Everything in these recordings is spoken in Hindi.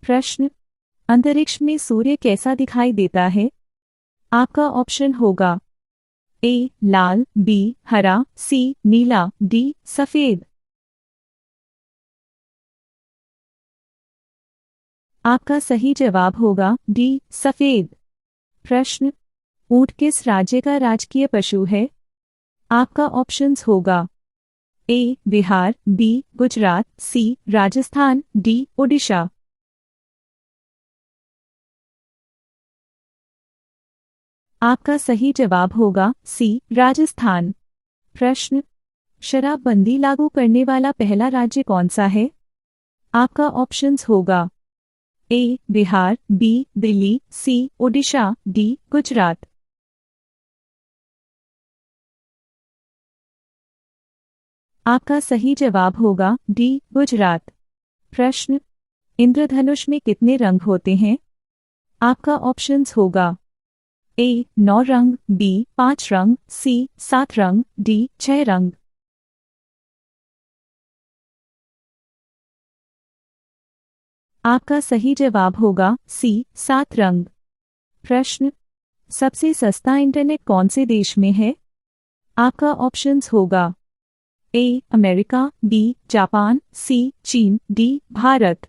प्रश्न, अंतरिक्ष में सूर्य कैसा दिखाई देता है? आपका ऑप्शन होगा ए लाल, बी हरा, सी नीला, डी सफेद। आपका सही जवाब होगा डी सफेद। प्रश्न, ऊंट किस राज्य का राजकीय पशु है? आपका ऑप्शंस होगा ए बिहार, बी गुजरात, सी राजस्थान, डी ओडिशा। आपका सही जवाब होगा सी राजस्थान। प्रश्न, शराबबंदी लागू करने वाला पहला राज्य कौन सा है? आपका ऑप्शंस होगा ए बिहार, बी दिल्ली, सी ओडिशा, डी गुजरात। आपका सही जवाब होगा डी गुजरात। प्रश्न, इंद्रधनुष में कितने रंग होते हैं? आपका ऑप्शंस होगा ए 9 रंग, बी 5 रंग, सी 7 रंग, डी 6 रंग। आपका सही जवाब होगा सी 7 रंग। प्रश्न, सबसे सस्ता इंटरनेट कौन से देश में है? आपका ऑप्शंस होगा ए अमेरिका, बी जापान, सी चीन, डी भारत।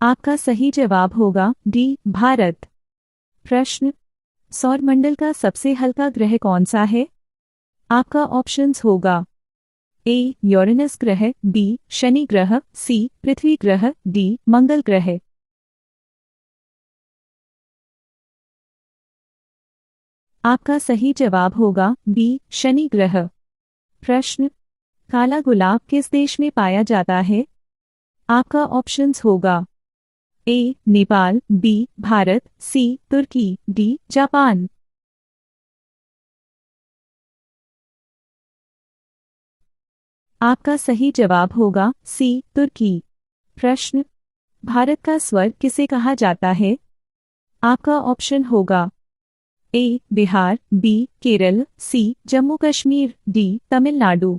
आपका सही जवाब होगा डी भारत। प्रश्न, सौरमंडल का सबसे हल्का ग्रह कौन सा है? आपका ऑप्शंस होगा ए यूरेनस ग्रह, बी शनि ग्रह, सी पृथ्वी ग्रह, डी मंगल ग्रह। आपका सही जवाब होगा बी शनि ग्रह। प्रश्न, काला गुलाब किस देश में पाया जाता है? आपका ऑप्शंस होगा ए नेपाल, बी भारत, सी तुर्की, डी जापान। आपका सही जवाब होगा सी तुर्की। प्रश्न, भारत का स्वर्ग किसे कहा जाता है? आपका ऑप्शन होगा ए बिहार, बी केरल, सी जम्मू कश्मीर, डी तमिलनाडु।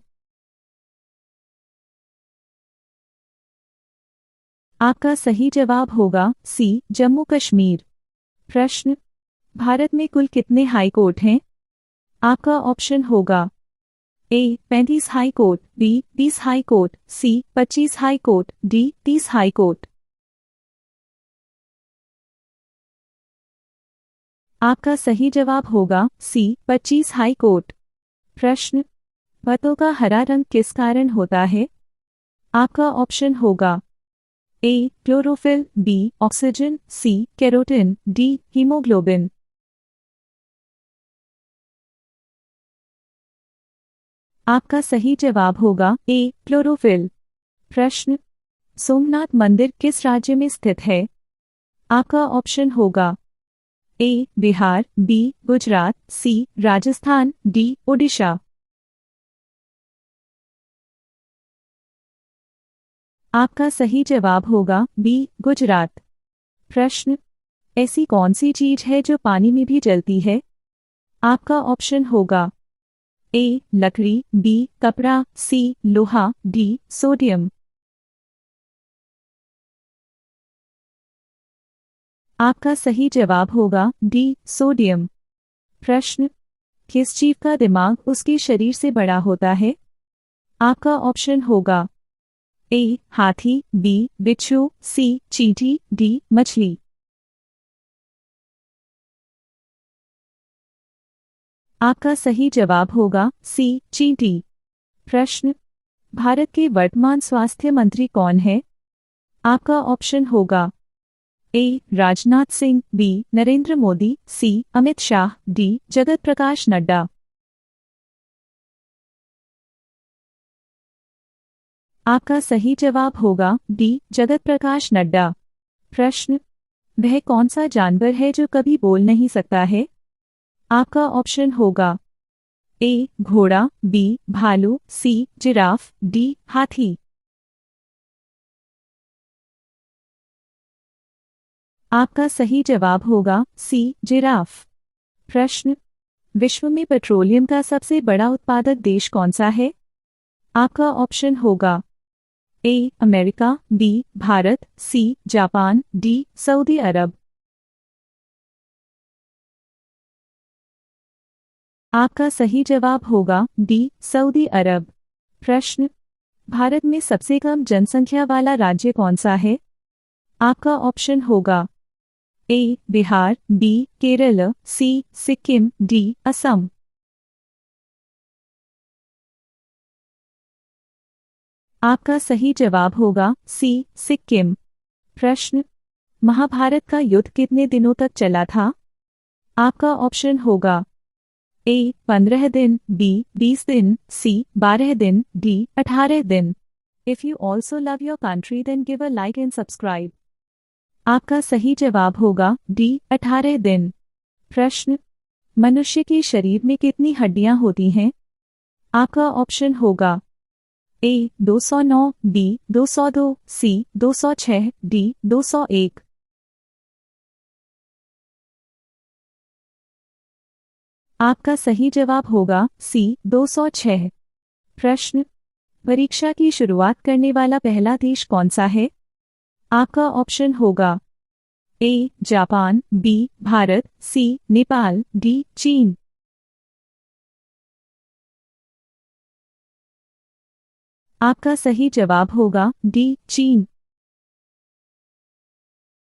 आपका सही जवाब होगा सी जम्मू कश्मीर। प्रश्न, भारत में कुल कितने हाई कोर्ट हैं? आपका ऑप्शन होगा A 35 high court, B 20 high court, C 25 high court, D 30 high court. आपका सही जवाब होगा सी 25 हाई कोर्ट। प्रश्न, पत्तों का हरा रंग किस कारण होता है? आपका ऑप्शन होगा A chlorophyll, B oxygen, C carotene, D haemoglobin. आपका सही जवाब होगा ए क्लोरोफिल। प्रश्न, सोमनाथ मंदिर किस राज्य में स्थित है? आपका ऑप्शन होगा ए बिहार, बी गुजरात, सी राजस्थान, डी ओडिशा। आपका सही जवाब होगा बी गुजरात। प्रश्न, ऐसी कौन सी चीज है जो पानी में भी जलती है? आपका ऑप्शन होगा ए लकड़ी, बी कपड़ा, सी लोहा, डी सोडियम। आपका सही जवाब होगा डी सोडियम। प्रश्न, किस जीव का दिमाग उसके शरीर से बड़ा होता है? आपका ऑप्शन होगा ए हाथी, बी बिच्छू, सी चींटी, डी मछली। आपका सही जवाब होगा सी चींटी। प्रश्न, भारत के वर्तमान स्वास्थ्य मंत्री कौन है? आपका ऑप्शन होगा ए राजनाथ सिंह, बी नरेंद्र मोदी, सी अमित शाह, डी जगत प्रकाश नड्डा। आपका सही जवाब होगा डी जगत प्रकाश नड्डा। प्रश्न, वह कौन सा जानवर है जो कभी बोल नहीं सकता है? आपका ऑप्शन होगा ए घोड़ा, बी भालू, सी जिराफ, डी हाथी। आपका सही जवाब होगा सी जिराफ। प्रश्न, विश्व में पेट्रोलियम का सबसे बड़ा उत्पादक देश कौन सा है? आपका ऑप्शन होगा A America, B Bharat, C Japan, D Saudi Arab. आपका सही जवाब होगा डी सऊदी अरब। प्रश्न, भारत में सबसे कम जनसंख्या वाला राज्य कौन सा है? आपका ऑप्शन होगा ए बिहार, बी केरल, सी सिक्किम, डी असम। आपका सही जवाब होगा सी सिक्किम। प्रश्न, महाभारत का युद्ध कितने दिनों तक चला था? आपका ऑप्शन होगा ए 15 दिन, बी 20 दिन, सी 12 दिन, डी 18 दिन। If you also love your country then give a like and subscribe. आपका सही जवाब होगा डी 18 दिन। प्रश्न, मनुष्य के शरीर में कितनी हड्डियां होती हैं? आपका ऑप्शन होगा ए 209, बी 202, सी 206, डी 201। आपका सही जवाब होगा सी 206। प्रश्न, परीक्षा की शुरुआत करने वाला पहला देश कौन सा है? आपका ऑप्शन होगा A Japan, B Bharat, C Nepal, D चीन। आपका सही जवाब होगा डी चीन।